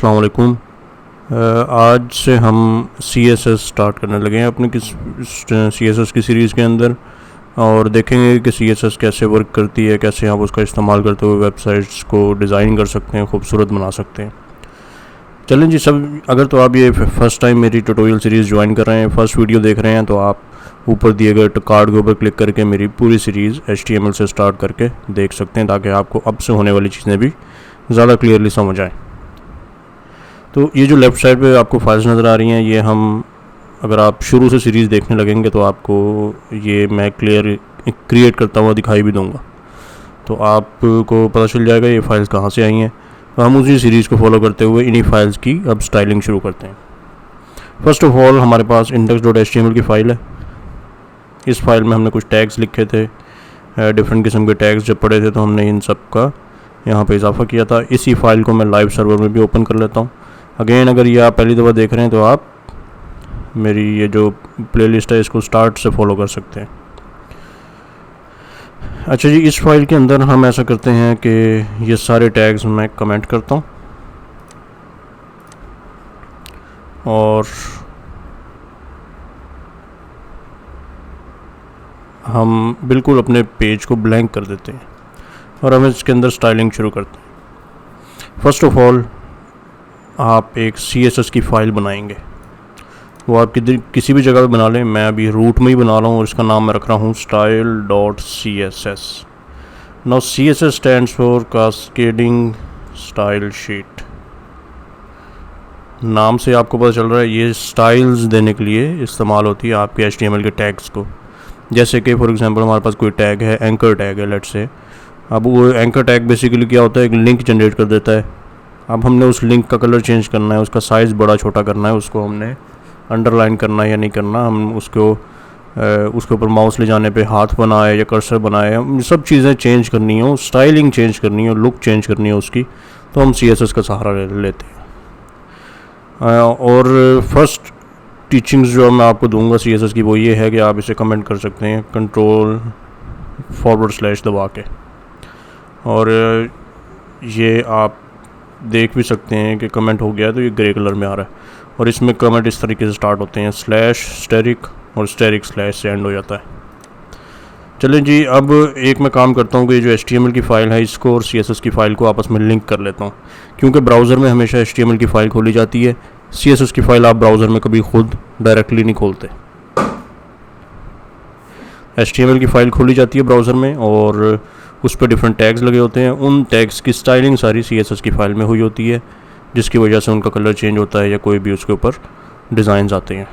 अस्सलाम वालेकुम। आज से हम CSS स्टार्ट करने लगे हैं अपने CSS की सीरीज़ के अंदर, और देखेंगे कि CSS कैसे वर्क करती है, कैसे आप उसका इस्तेमाल करते हुए वेबसाइट्स को डिज़ाइन कर सकते हैं, खूबसूरत बना सकते हैं। चलें जी सब, अगर तो आप ये फ़र्स्ट टाइम मेरी ट्यूटोरियल सीरीज़ ज्वाइन कर रहे हैं, फ़र्स्ट वीडियो देख रहे हैं, तो आप ऊपर दिए गए कार्ड के ऊपर क्लिक करके मेरी पूरी सीरीज़ HTML से स्टार्ट करके देख सकते हैं, ताकि आपको अब से होने वाली चीज़ें भी ज़्यादा क्लियरली समझ आएँ। तो ये जो लेफ़्ट साइड पे आपको फाइल्स नज़र आ रही हैं, ये हम अगर आप शुरू से सीरीज़ देखने लगेंगे तो आपको ये मैं क्रिएट करता हुआ दिखाई भी दूंगा, तो आपको पता चल जाएगा ये फाइल्स कहाँ से आई हैं। तो हम उसी सीरीज़ को फॉलो करते हुए इन्हीं फाइल्स की अब स्टाइलिंग शुरू करते हैं। फ़र्स्ट ऑफ ऑल हमारे पास index.html की फ़ाइल है। इस फाइल में हमने कुछ टैग्स लिखे थे, डिफरेंट किस्म के टैग्स जब पढ़े थे तो हमने इन सब का यहाँ पे इजाफा किया था। इसी फाइल को मैं लाइव सर्वर में भी ओपन कर लेता हूँ। अगेन अगर ये आप पहली दफ़ा देख रहे हैं तो आप मेरी ये जो प्लेलिस्ट है इसको स्टार्ट से फॉलो कर सकते हैं। अच्छा जी, इस फाइल के अंदर हम ऐसा करते हैं कि ये सारे टैग्स मैं कमेंट करता हूँ और हम बिल्कुल अपने पेज को ब्लैंक कर देते हैं और हम इसके अंदर स्टाइलिंग शुरू करते हैं। फ़र्स्ट ऑफ ऑल आप एक CSS की फ़ाइल बनाएंगे, वो आप किसी भी जगह पे बना लें। मैं अभी रूट में ही बना रहा हूँ और इसका नाम मैं रख रहा हूँ style.css। Now CSS stands for cascading style sheet. नाम से आपको पता चल रहा है ये स्टाइल्स देने के लिए इस्तेमाल होती है आपके HTML के टैग्स को। जैसे कि फॉर एग्जांपल हमारे पास कोई टैग है, एंकर टैग है लेट्स से। अब वो एंकर टैग बेसिकली क्या होता है, एक लिंक जनरेट कर देता है। अब हमने उस लिंक का कलर चेंज करना है, उसका साइज़ बड़ा छोटा करना है, उसको हमने अंडरलाइन करना है या नहीं करना, हम उसके ऊपर माउस ले जाने पे हाथ बनाए या कर्सर बनाए, हम सब चीज़ें चेंज करनी हो, स्टाइलिंग चेंज करनी हो, लुक चेंज करनी हो उसकी, तो हम CSS का सहारा लेते हैं। और फर्स्ट टीचिंग्स जो मैं आपको दूंगा CSS की वो ये है कि आप इसे कमेंट कर सकते हैं Ctrl// दबा के, और ये आप देख भी सकते हैं कि कमेंट हो गया है, तो ये ग्रे कलर में आ रहा है। और इसमें कमेंट इस तरीके से स्टार्ट होते हैं /* और * से एंड हो जाता है। चलें जी, अब एक मैं काम करता हूँ कि जो HTML की फ़ाइल है इसको और CSS की फ़ाइल को आपस में लिंक कर लेता हूँ, क्योंकि ब्राउज़र में हमेशा HTML की फ़ाइल खोली जाती है। CSS की फ़ाइल आप ब्राउज़र में कभी खुद डायरेक्टली नहीं खोलते। HTML की फ़ाइल खोली जाती है ब्राउज़र में और उस पर डिफरेंट टैग्स लगे होते हैं। उन टैग्स की स्टाइलिंग सारी CSS की फ़ाइल में हुई होती है, जिसकी वजह से उनका कलर चेंज होता है या कोई भी उसके ऊपर डिज़ाइंस आते हैं।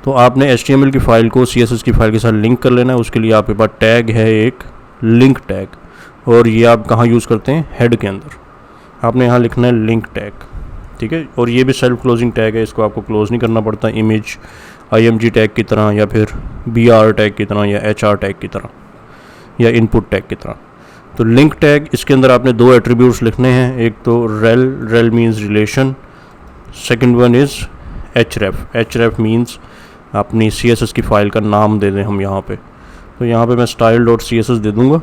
तो आपने HTML की फ़ाइल को CSS की फ़ाइल के साथ लिंक कर लेना है। उसके लिए आपके पास टैग है एक लिंक टैग, और ये आप कहाँ यूज़ करते हैं, हेड के अंदर आपने यहाँ लिखना है लिंक टैग, ठीक है। और ये भी सेल्फ क्लोजिंग टैग है, इसको आपको क्लोज़ नहीं करना पड़ता इमेज IMG टैग की तरह, या फिर BR टैग की तरह, या HR टैग की तरह, या इनपुट टैग की तरह। तो लिंक टैग, इसके अंदर आपने दो एट्रीब्यूट्स लिखने हैं, एक तो rel means relation, second one is href means अपनी CSS की फ़ाइल का नाम दे दें हम यहाँ पे। तो यहाँ पे मैं style.css दे दूँगा,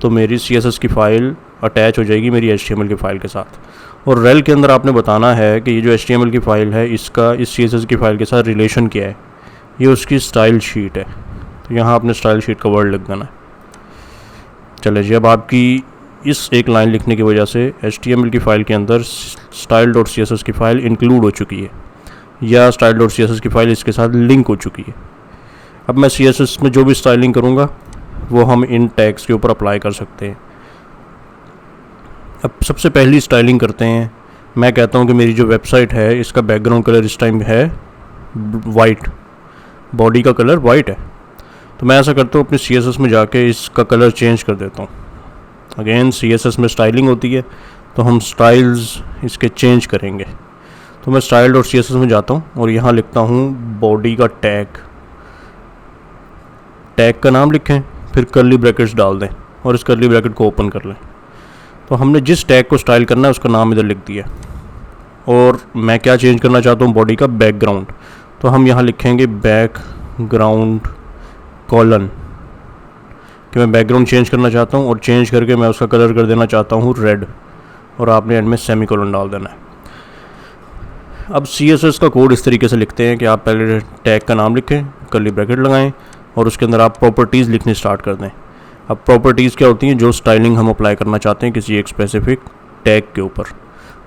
तो मेरी CSS की फ़ाइल अटैच हो जाएगी मेरी HTML की फ़ाइल के साथ। और rel के अंदर आपने बताना है कि ये जो HTML की फ़ाइल है इसका इस CSS की फ़ाइल के साथ रिलेशन क्या है, ये उसकी स्टाइल शीट है। तो यहाँ आपने स्टाइल शीट का वर्ड लिख देना है। चले जी, अब आपकी इस एक लाइन लिखने की वजह से HTML की फ़ाइल के अंदर style.css की फ़ाइल इंक्लूड हो चुकी है, या style.css की फ़ाइल इसके साथ लिंक हो चुकी है। अब मैं CSS में जो भी स्टाइलिंग करूँगा वो हम इन टैग्स के ऊपर अप्लाई कर सकते हैं। अब सबसे पहली स्टाइलिंग करते हैं। मैं कहता हूँ कि मेरी जो वेबसाइट है इसका बैकग्राउंड कलर इस टाइम है वाइट, बॉडी का कलर वाइट है। तो मैं ऐसा करता हूँ अपने CSS में जाके इसका कलर चेंज कर देता हूँ। अगेन CSS में स्टाइलिंग होती है, तो हम स्टाइल्स इसके चेंज करेंगे। तो मैं style.css में जाता हूँ और यहाँ लिखता हूँ बॉडी का टैग का नाम लिखें, फिर कर्ली ब्रैकेट्स डाल दें और इस कर्ली ब्रैकेट को ओपन कर लें। तो हमने जिस टैग को स्टाइल करना है उसका नाम इधर लिख दिया। और मैं क्या चेंज करना चाहता हूँ, बॉडी का बैकग्राउंड, तो हम यहाँ लिखेंगे बैकग्राउंड कॉलन, कि मैं बैकग्राउंड चेंज करना चाहता हूँ और चेंज करके मैं उसका कलर कर देना चाहता हूँ रेड। और आपने एंड में सेमीकोलन डाल देना है। अब CSS का कोड इस तरीके से लिखते हैं कि आप पहले टैग का नाम लिखें, कर्ली ब्रैकेट लगाएं और उसके अंदर आप प्रॉपर्टीज़ लिखनी स्टार्ट कर दें। अब प्रॉपर्टीज़ क्या होती हैं? जो स्टाइलिंग हम अप्लाई करना चाहते हैं किसी एक स्पेसिफिक टैग के ऊपर।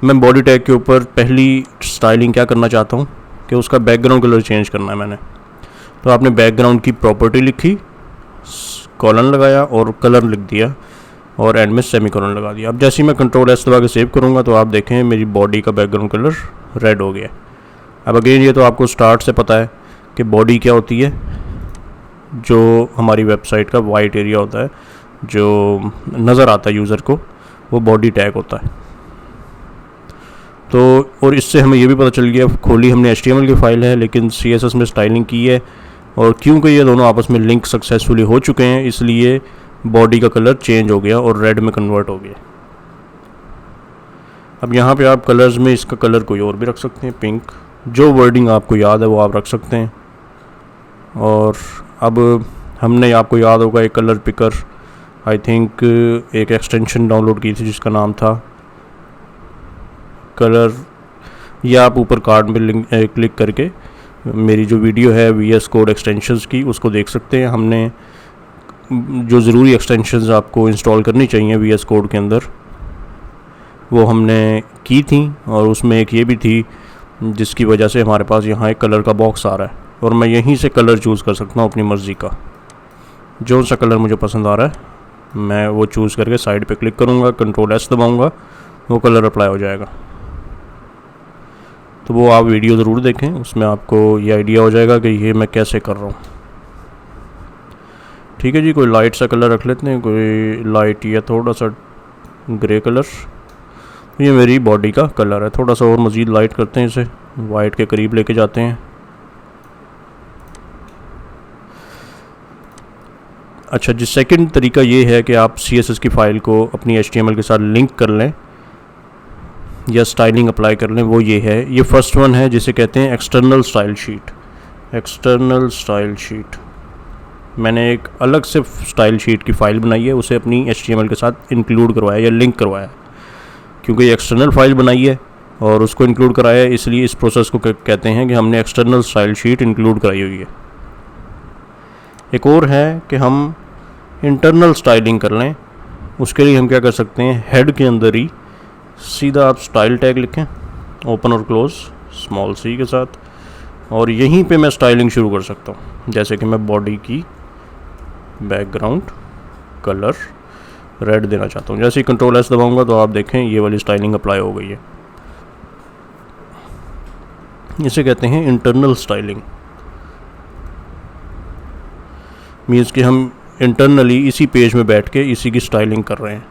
मैं बॉडी टैग के ऊपर पहली स्टाइलिंग क्या करना चाहता हूँ कि उसका बैकग्राउंड कलर चेंज करना है मैंने। तो आपने बैकग्राउंड की प्रॉपर्टी लिखी, कॉलन लगाया और कलर लिख दिया और एंड में सेमीकोलन लगा दिया। अब जैसे ही मैं Ctrl+S दबा के सेव करूँगा तो आप देखें मेरी बॉडी का बैकग्राउंड कलर रेड हो गया। अब अगेन ये तो आपको स्टार्ट से पता है कि बॉडी क्या होती है। जो हमारी वेबसाइट का वाइट एरिया होता है जो नज़र आता है यूज़र को, वो बॉडी टैग होता है। तो और इससे हमें ये भी पता चल गया, खोली हमने HTML की फ़ाइल है लेकिन CSS में स्टाइलिंग की है, और क्योंकि ये दोनों आपस में लिंक सक्सेसफुली हो चुके हैं इसलिए बॉडी का कलर चेंज हो गया और रेड में कन्वर्ट हो गया। अब यहाँ पे आप कलर्स में इसका कलर कोई और भी रख सकते हैं, पिंक, जो वर्डिंग आपको याद है वो आप रख सकते हैं। और अब हमने, आपको याद होगा, एक कलर पिकर आई थिंक एक एक्सटेंशन डाउनलोड की थी जिसका नाम था कलर, या आप ऊपर कार्ड में लिंक क्लिक करके मेरी जो वीडियो है VS कोड एक्सटेंशंस की उसको देख सकते हैं। हमने जो ज़रूरी एक्सटेंशंस आपको इंस्टॉल करनी चाहिए VS कोड के अंदर वो हमने की थी, और उसमें एक ये भी थी जिसकी वजह से हमारे पास यहाँ एक कलर का बॉक्स आ रहा है और मैं यहीं से कलर चूज़ कर सकता हूँ अपनी मर्ज़ी का। जो सा कलर मुझे पसंद आ रहा है मैं वो चूज़ करके साइड पे क्लिक करूँगा, Ctrl+S दबाऊँगा, वो कलर अप्लाई हो जाएगा। तो वो आप वीडियो ज़रूर देखें, उसमें आपको ये आइडिया हो जाएगा कि ये मैं कैसे कर रहा हूँ। ठीक है जी, कोई लाइट सा कलर रख लेते हैं, कोई लाइट या थोड़ा सा ग्रे कलर। ये मेरी बॉडी का कलर है, थोड़ा सा और मज़ीद लाइट करते हैं, इसे वाइट के करीब लेके जाते हैं। अच्छा जी, सेकंड तरीका ये है कि आप CSS की फ़ाइल को अपनी HTML के साथ लिंक कर लें या स्टाइलिंग अप्लाई कर लें। वो ये है, ये फर्स्ट वन है जिसे कहते हैं external style sheet. External style sheet, मैंने एक अलग से स्टाइल शीट की फ़ाइल बनाई है, उसे अपनी HTML के साथ इंक्लूड करवाया या लिंक करवाया। क्योंकि ये एक्सटर्नल फाइल बनाई है और उसको इंक्लूड कराया है, इसलिए इस प्रोसेस को कहते हैं कि हमने एक्सटर्नल स्टाइल शीट इंक्लूड कराई हुई है। एक और है कि हम इंटरनल स्टाइलिंग कर लें। उसके लिए हम क्या कर सकते हैं, हेड के अंदर ही सीधा आप स्टाइल टैग लिखें, ओपन और क्लोज स्मॉल c के साथ, और यहीं पे मैं स्टाइलिंग शुरू कर सकता हूँ। जैसे कि मैं बॉडी की बैकग्राउंड कलर रेड देना चाहता हूँ, जैसे ही Ctrl+S दबाऊंगा तो आप देखें ये वाली स्टाइलिंग अप्लाई हो गई है। इसे कहते हैं इंटरनल स्टाइलिंग। मीन्स कि हम इंटरनली इसी पेज में बैठ के इसी की स्टाइलिंग कर रहे हैं।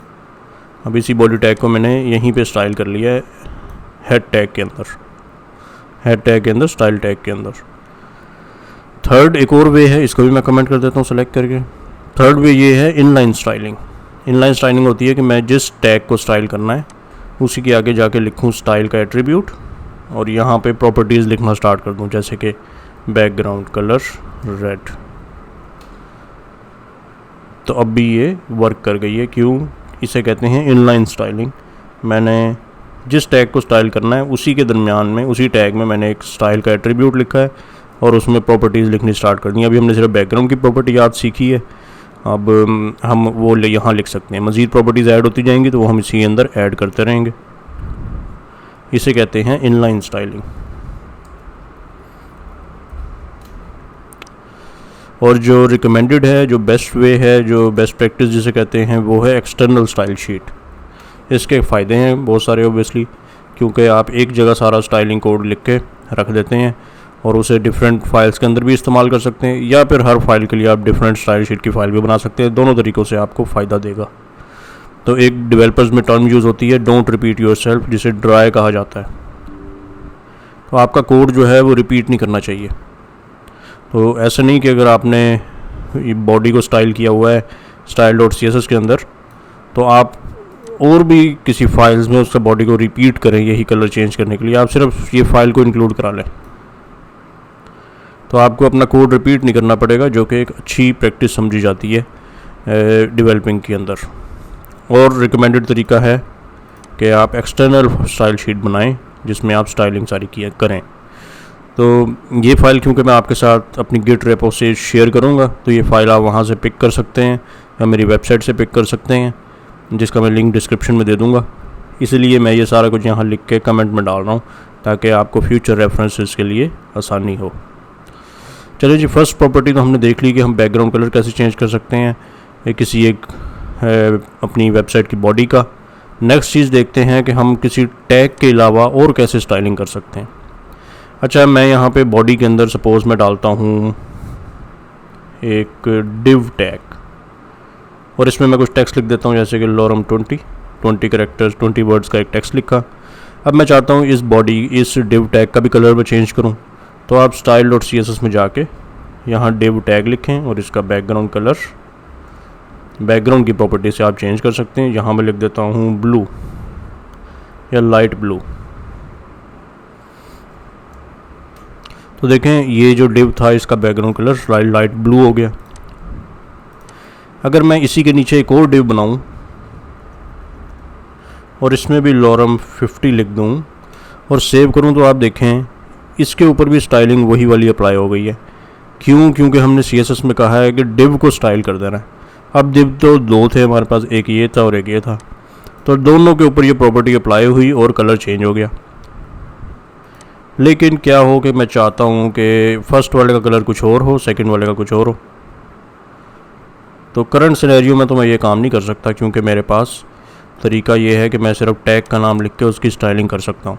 अब इसी बॉडी टैग को मैंने यहीं पे स्टाइल कर लिया है, हेड टैग के अंदर, हेड टैग के अंदर, स्टाइल टैग के अंदर। थर्ड एक और वे है, इसको भी मैं कमेंट कर देता हूँ सेलेक्ट करके। थर्ड वे ये है इनलाइन स्टाइलिंग। इनलाइन स्टाइलिंग होती है कि मैं जिस टैग को स्टाइल करना है उसी के आगे जाके लिखूँ स्टाइल का एट्रीब्यूट और यहाँ पे प्रॉपर्टीज़ लिखना स्टार्ट कर दूँ, जैसे कि बैकग्राउंड कलर रेड। तो अब भी ये वर्क कर गई है। क्यों? इसे कहते हैं इनलाइन स्टाइलिंग। मैंने जिस टैग को स्टाइल करना है उसी के दरमियान में, उसी टैग में मैंने एक स्टाइल का एट्रीब्यूट लिखा है और उसमें प्रॉपर्टीज़ लिखनी स्टार्ट कर दी। अभी हमने सिर्फ बैकग्राउंड की प्रॉपर्टी याद सीखी है, अब हम वो यहाँ लिख सकते हैं। मज़ीद प्रॉपर्टीज़ ऐड होती जाएंगी तो वो हम इसी के अंदर ऐड करते रहेंगे। इसे कहते हैं इनलाइन स्टाइलिंग। और जो रिकमेंडेड है, जो बेस्ट वे है, जो बेस्ट प्रैक्टिस जिसे कहते हैं, वो है एक्सटर्नल स्टाइल शीट। इसके फ़ायदे हैं बहुत सारे ओबियसली, क्योंकि आप एक जगह सारा स्टाइलिंग कोड लिख के रख देते हैं और उसे डिफरेंट फाइल्स के अंदर भी इस्तेमाल कर सकते हैं, या फिर हर फाइल के लिए आप डिफरेंट स्टाइल शीट की फ़ाइल भी बना सकते हैं। दोनों तरीक़ों से आपको फ़ायदा देगा। तो एक डेवलपर्स में टर्म यूज़ होती है डोंट रिपीट योरसेल्फ, जिसे ड्राई कहा जाता है। तो आपका कोड जो है वो रिपीट नहीं करना चाहिए। तो ऐसा नहीं कि अगर आपने बॉडी को स्टाइल किया हुआ है style.css के अंदर, तो आप और भी किसी फाइल्स में उसका बॉडी को रिपीट करें यही कलर चेंज करने के लिए। आप सिर्फ ये फाइल को इंक्लूड करा लें तो आपको अपना कोड रिपीट नहीं करना पड़ेगा, जो कि एक अच्छी प्रैक्टिस समझी जाती है डेवलपिंग के अंदर। और रिकमेंडेड तरीका है कि आप एक्सटर्नल स्टाइल शीट बनाएं जिसमें आप स्टाइलिंग सारी किया करें। तो ये फ़ाइल क्योंकि मैं आपके साथ अपनी गिट रेपो से शेयर करूँगा, तो ये फ़ाइल आप वहाँ से पिक कर सकते हैं या मेरी वेबसाइट से पिक कर सकते हैं, जिसका मैं लिंक डिस्क्रिप्शन में दे दूँगा। इसलिए मैं ये सारा कुछ यहाँ लिख के कमेंट में डाल रहा हूँ ताकि आपको फ्यूचर रेफरेंसेस के लिए आसानी हो। चलिए जी, फर्स्ट प्रॉपर्टी तो हमने देख ली कि हम बैकग्राउंड कलर कैसे चेंज कर सकते हैं किसी एक अपनी वेबसाइट की बॉडी का। नेक्स्ट चीज़ देखते हैं कि हम किसी टैग के अलावा और कैसे स्टाइलिंग कर सकते हैं। अच्छा, मैं यहाँ पे बॉडी के अंदर सपोज़ मैं डालता हूँ एक डिव टैग और इसमें मैं कुछ टेक्स्ट लिख देता हूँ, जैसे कि लॉरम 20 कैरेक्टर्स 20 वर्ड्स का एक टेक्स्ट लिखा। अब मैं चाहता हूँ इस डिव टैग का भी कलर मैं चेंज करूँ, तो आप style.css में जाके यहाँ डिव टैग लिखें और इसका बैकग्राउंड कलर बैकग्राउंड की प्रॉपर्टी से आप चेंज कर सकते हैं। यहाँ मैं लिख देता हूँ ब्लू या लाइट ब्लू। तो देखें ये जो डिव था इसका बैकग्राउंड कलर लाइट ब्लू हो गया। अगर मैं इसी के नीचे एक और डिव बनाऊं और इसमें भी लॉरम 50 लिख दूं और सेव करूं, तो आप देखें इसके ऊपर भी स्टाइलिंग वही वाली अप्लाई हो गई है। क्यों? क्योंकि हमने CSS में कहा है कि डिव को स्टाइल कर देना है। अब डिव तो दो थे हमारे पास, एक ये था और एक ये था, तो दोनों के ऊपर ये प्रॉपर्टी अप्लाई हुई और कलर चेंज हो गया। लेकिन क्या हो कि मैं चाहता हूँ कि फ़र्स्ट वाले का कलर कुछ और हो, सेकंड वाले का कुछ और हो। तो करंट सिनेरियो में तो मैं ये काम नहीं कर सकता, क्योंकि मेरे पास तरीका ये है कि मैं सिर्फ टैग का नाम लिख के उसकी स्टाइलिंग कर सकता हूँ।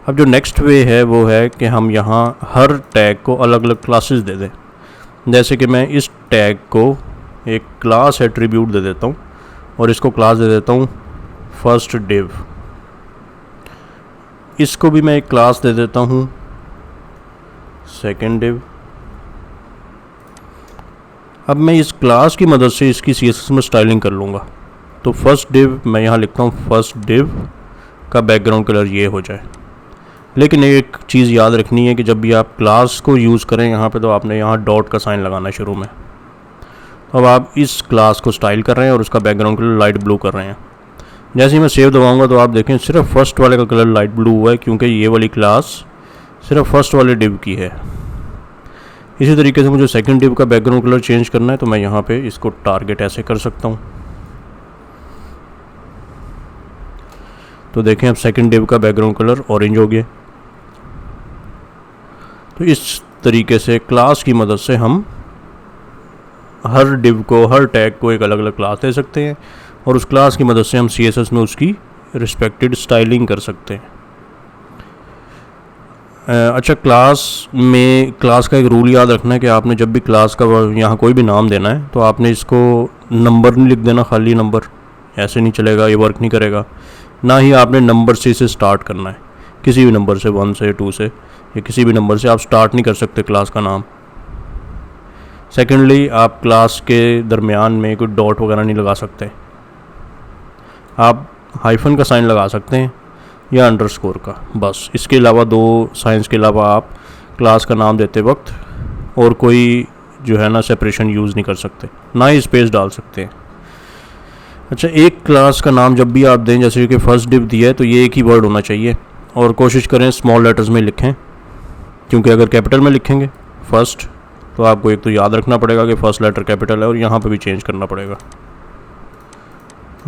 अब जो नेक्स्ट वे है वो है कि हम यहाँ हर टैग को अलग अलग क्लासेस दे दें। जैसे कि मैं इस टैग को एक क्लास एट्रीब्यूट दे देता हूँ और इसको क्लास दे देता हूँ फर्स्ट डिव। इसको भी मैं एक क्लास दे देता हूँ सेकंड डिव। अब मैं इस क्लास की मदद से इसकी CSS में स्टाइलिंग कर लूँगा। तो फर्स्ट डिव मैं यहाँ लिखता हूँ फर्स्ट डिव का बैकग्राउंड कलर ये हो जाए। लेकिन एक चीज़ याद रखनी है कि जब भी आप क्लास को यूज़ करें यहाँ पे, तो आपने यहाँ डॉट का साइन लगाना शुरू में। अब आप इस क्लास को स्टाइल कर रहे हैं और उसका बैकग्राउंड कलर लाइट ब्लू कर रहे हैं। जैसे ही मैं सेव दबाऊंगा तो आप देखें सिर्फ फर्स्ट वाले का कलर लाइट ब्लू हुआ है, क्योंकि ये वाली क्लास सिर्फ फर्स्ट वाले डिव की है। इसी तरीके से मुझे सेकंड डिव का बैकग्राउंड कलर चेंज करना है, तो मैं यहाँ पे इसको टारगेट ऐसे कर सकता हूँ। तो देखें अब सेकंड डिव का बैकग्राउंड कलर ऑरेंज हो गया। तो इस तरीके से क्लास की मदद से हम हर डिव को, हर टैग को एक अलग अलग क्लास दे सकते हैं और उस क्लास की मदद से हम CSS में उसकी रिस्पेक्टेड स्टाइलिंग कर सकते हैं। अच्छा, क्लास का एक रूल याद रखना है कि आपने जब भी क्लास का यहाँ कोई भी नाम देना है तो आपने इसको नंबर नहीं लिख देना, खाली नंबर, ऐसे नहीं चलेगा, ये वर्क नहीं करेगा। ना ही आपने नंबर से इसे स्टार्ट करना है, किसी भी नंबर से, 1 से 2 से या किसी भी नंबर से आप स्टार्ट नहीं कर सकते क्लास का नाम। सेकेंडली, आप क्लास के दरमियान में कोई डॉट वगैरह नहीं लगा सकते। आप हाइफन का साइन लगा सकते हैं या अंडरस्कोर का, बस। इसके अलावा 2 साइंस के अलावा आप क्लास का नाम देते वक्त और कोई जो है ना सेपरेशन यूज़ नहीं कर सकते, ना ही स्पेस डाल सकते हैं। अच्छा, एक क्लास का नाम जब भी आप दें, जैसे कि फर्स्ट डिव दिया है, तो ये एक ही वर्ड होना चाहिए और कोशिश करें स्मॉल लेटर्स में लिखें, क्योंकि अगर कैपिटल में लिखेंगे फर्स्ट तो आपको एक तो याद रखना पड़ेगा कि फर्स्ट लेटर कैपिटल है और यहाँ पे भी चेंज करना पड़ेगा।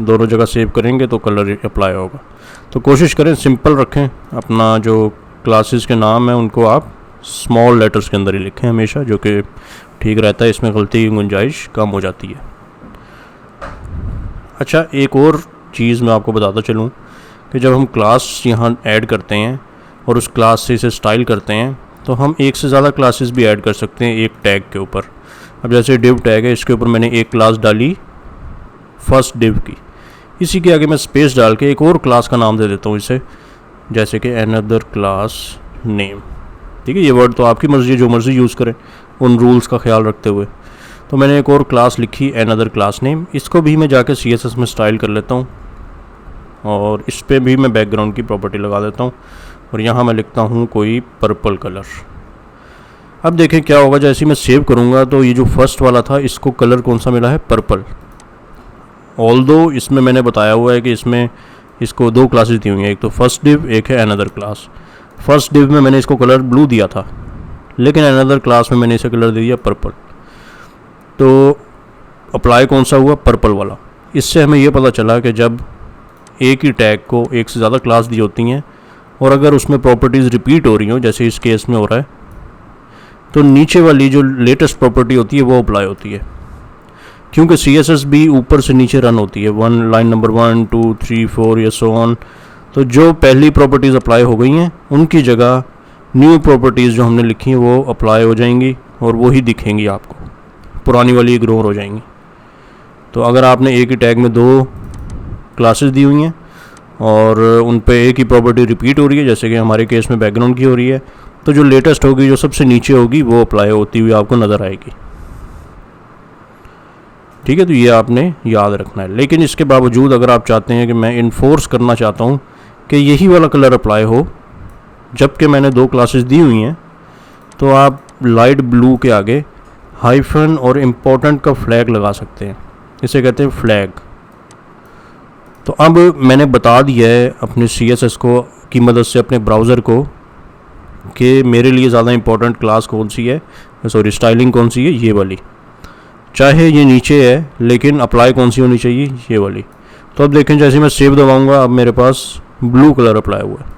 दोनों जगह सेव करेंगे तो कलर अप्लाई होगा। तो कोशिश करें सिंपल रखें, अपना जो क्लासेस के नाम है उनको आप स्मॉल लेटर्स के अंदर ही लिखें हमेशा, जो कि ठीक रहता है, इसमें गलती की गुंजाइश कम हो जाती है। अच्छा, एक और चीज़ मैं आपको बताता चलूँ कि जब हम क्लास यहाँ ऐड करते हैं और उस क्लास से इसे स्टाइल करते हैं, तो हम एक से ज़्यादा क्लासेस भी ऐड कर सकते हैं एक टैग के ऊपर। अब जैसे डिव टैग है, इसके ऊपर मैंने एक क्लास डाली फर्स्ट डिव की, इसी के आगे मैं स्पेस डाल के एक और क्लास का नाम दे देता हूँ इसे, जैसे कि अनदर क्लास नेम। ठीक है, ये वर्ड तो आपकी मर्ज़ी है, जो मर्ज़ी यूज़ करें उन रूल्स का ख्याल रखते हुए। तो मैंने एक और क्लास लिखी अनदर क्लास नेम, इसको भी मैं जाके CSS में स्टाइल कर लेता हूँ और इस पर भी मैं बैकग्राउंड की प्रॉपर्टी लगा देता हूँ और यहाँ मैं लिखता हूँ कोई पर्पल कलर। अब देखें क्या होगा, जैसे मैं सेव करूँगा तो ये जो फर्स्ट वाला था इसको कलर कौन सा मिला है, पर्पल। ऑल्दो इसमें मैंने बताया हुआ है कि इसमें इसको दो क्लासेस दी हुई हैं, एक तो फर्स्ट डिव, एक है अनदर क्लास। फर्स्ट डिव में मैंने इसको कलर ब्लू दिया था, लेकिन अनदर क्लास में मैंने इसे कलर दे दिया पर्पल। तो अप्लाई कौन सा हुआ? पर्पल वाला। इससे हमें ये पता चला कि जब एक ही टैग को एक से ज़्यादा क्लास दी होती हैं और अगर उसमें प्रॉपर्टीज़ रिपीट हो रही हो, जैसे इस केस में हो रहा है, तो नीचे वाली जो लेटेस्ट प्रॉपर्टी होती है वो अप्लाई होती है, क्योंकि CSS भी ऊपर से नीचे रन होती है, लाइन नंबर 1 2 3 4 या सो ऑन। तो जो पहली प्रॉपर्टीज़ अप्लाई हो गई हैं उनकी जगह न्यू प्रॉपर्टीज़ जो हमने लिखी हैं वो अप्लाई हो जाएंगी और वो ही दिखेंगी आपको, पुरानी वाली इग्नोर हो जाएंगी। तो अगर आपने एक ही टैग में दो क्लासेस दी हुई हैं और उन पे एक ही प्रॉपर्टी रिपीट हो रही है, जैसे कि हमारे केस में बैकग्राउंड की हो रही है, तो जो लेटेस्ट होगी, जो सबसे नीचे होगी, वो अप्लाई होती हुई आपको नज़र आएगी। ठीक है, तो ये आपने याद रखना है। लेकिन इसके बावजूद अगर आप चाहते हैं कि मैं इन्फोर्स करना चाहता हूँ कि यही वाला कलर अप्लाई हो जबकि मैंने दो क्लासेस दी हुई हैं, तो आप लाइट ब्लू के आगे हाइफन और इम्पोर्टेंट का फ्लैग लगा सकते हैं, इसे कहते हैं फ्लैग। तो अब मैंने बता दिया है अपने CSS को की मदद से अपने ब्राउज़र को कि मेरे लिए ज़्यादा इम्पोर्टेंट क्लास कौन सी है, सॉरी स्टाइलिंग कौन सी है, ये वाली। चाहे ये नीचे है लेकिन अप्लाई कौन सी होनी चाहिए, ये वाली। तो अब देखें, जैसे मैं सेव दबाऊंगा अब मेरे पास ब्लू कलर अप्लाई हुआ है।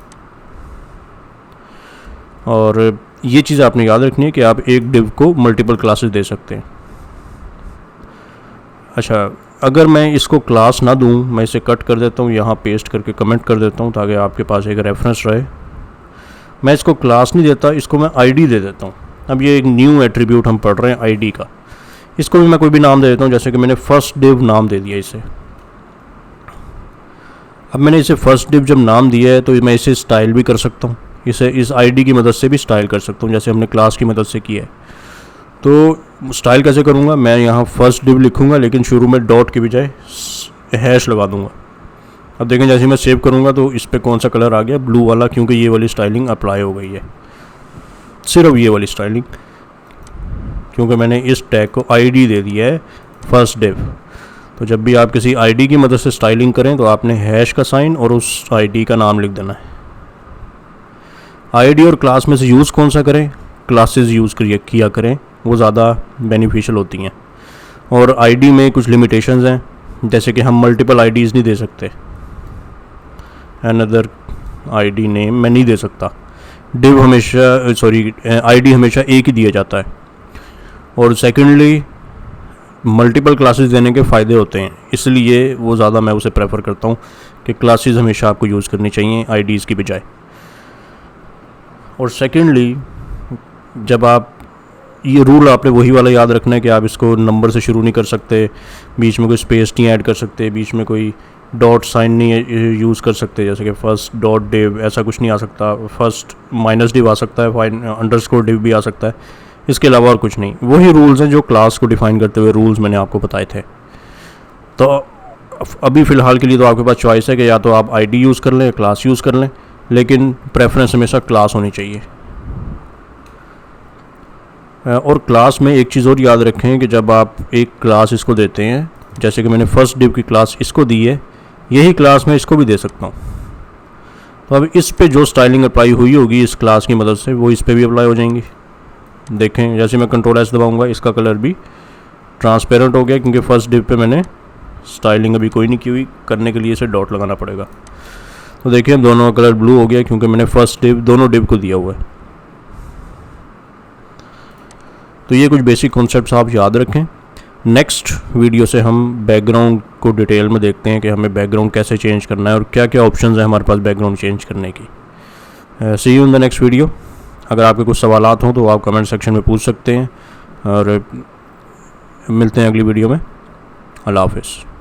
और ये चीज़ आपने याद रखनी है कि आप एक डिव को मल्टीपल क्लासेस दे सकते हैं। अच्छा, अगर मैं इसको क्लास ना दूं, मैं इसे कट कर देता हूं, यहाँ पेस्ट करके कमेंट कर देता हूं ताकि आपके पास एक रेफरेंस रहे। मैं इसको क्लास नहीं देता, इसको मैं ID दे देता हूं। अब ये एक न्यू एट्रीब्यूट हम पढ़ रहे हैं ID का, इसको भी मैं कोई भी नाम दे देता हूं, जैसे कि मैंने फर्स्ट डिव नाम दे दिया इसे। अब मैंने इसे फर्स्ट डिव जब नाम दिया है तो मैं इसे स्टाइल भी कर सकता हूँ, इसे इस ID की मदद से भी स्टाइल कर सकता हूँ, जैसे हमने क्लास की मदद से किया है। तो स्टाइल कैसे करूँगा? मैं यहाँ फर्स्ट डिव लिखूँगा लेकिन शुरू में डॉट के बजाय हैश लगा दूँगा। अब देखें, जैसे मैं सेव करूँगा तो इस पर कौन सा कलर आ गया? ब्लू वाला, क्योंकि ये वाली स्टाइलिंग अप्लाई हो गई है, सिर्फ ये वाली स्टाइलिंग, क्योंकि मैंने इस टैग को ID दे दिया है फर्स्ट डिव। तो जब भी आप किसी ID की मदद से स्टाइलिंग करें तो आपने हैश का साइन और उस ID का नाम लिख देना है। ID और क्लास में से यूज़ कौन सा करें? क्लासेस यूज़ किया करें, वो ज़्यादा बेनिफिशियल होती हैं। और ID में कुछ लिमिटेशंस हैं, जैसे कि हम मल्टीपल IDs नहीं दे सकते, अनदर ID नेम मैं नहीं दे सकता। डिव हमेशा ID हमेशा एक ही दिया जाता है। और सेकेंडली मल्टीपल क्लासेस देने के फ़ायदे होते हैं, इसलिए वो ज़्यादा मैं उसे प्रेफर करता हूँ कि क्लासेस हमेशा आपको यूज़ करनी चाहिए IDs की बजाय। और सेकेंडली, जब आप ये रूल आपने वही वाला याद रखना है कि आप इसको नंबर से शुरू नहीं कर सकते, बीच में कोई स्पेस नहीं ऐड कर सकते, बीच में कोई डॉट साइन नहीं यूज़ कर सकते, जैसे कि फर्स्ट डॉट डिव, ऐसा कुछ नहीं आ सकता। फर्स्ट माइनस डिव आ सकता है, अंडरस्कोर डिव भी आ सकता है, इसके अलावा और कुछ नहीं। वही रूल्स हैं जो क्लास को डिफ़ाइन करते हुए रूल्स मैंने आपको बताए थे। तो अभी फ़िलहाल के लिए तो आपके पास चॉइस है कि या तो आप ID यूज़ कर लें, क्लास यूज़ कर लें, लेकिन प्रेफरेंस हमेशा क्लास होनी चाहिए। और क्लास में एक चीज़ और याद रखें कि जब आप एक क्लास इसको देते हैं, जैसे कि मैंने फर्स्ट डिव की क्लास इसको दी है, यही क्लास मैं इसको भी दे सकता हूँ। तो अब इस पे जो स्टाइलिंग अप्लाई हुई होगी इस क्लास की मदद से, वो इस पे भी अप्लाई हो जाएंगी। देखें, जैसे मैं Ctrl+S दबाऊँगा, इसका कलर भी ट्रांसपेरेंट हो गया, क्योंकि फर्स्ट डिव पे मैंने स्टाइलिंग अभी कोई नहीं की हुई, करने के लिए इसे डॉट लगाना पड़ेगा। तो देखिए, दोनों का कलर ब्लू हो गया क्योंकि मैंने फर्स्ट डिव दोनों डिव को दिया हुआ है। तो ये कुछ बेसिक कॉन्सेप्ट्स आप याद रखें। नेक्स्ट वीडियो से हम बैकग्राउंड को डिटेल में देखते हैं कि हमें बैकग्राउंड कैसे चेंज करना है और क्या क्या ऑप्शंस हैं हमारे पास बैकग्राउंड चेंज करने की। See you in the next video. अगर आपके कुछ सवालात हों तो आप कमेंट सेक्शन में पूछ सकते हैं और मिलते हैं अगली वीडियो में। अल्लाह हाफ़िज़।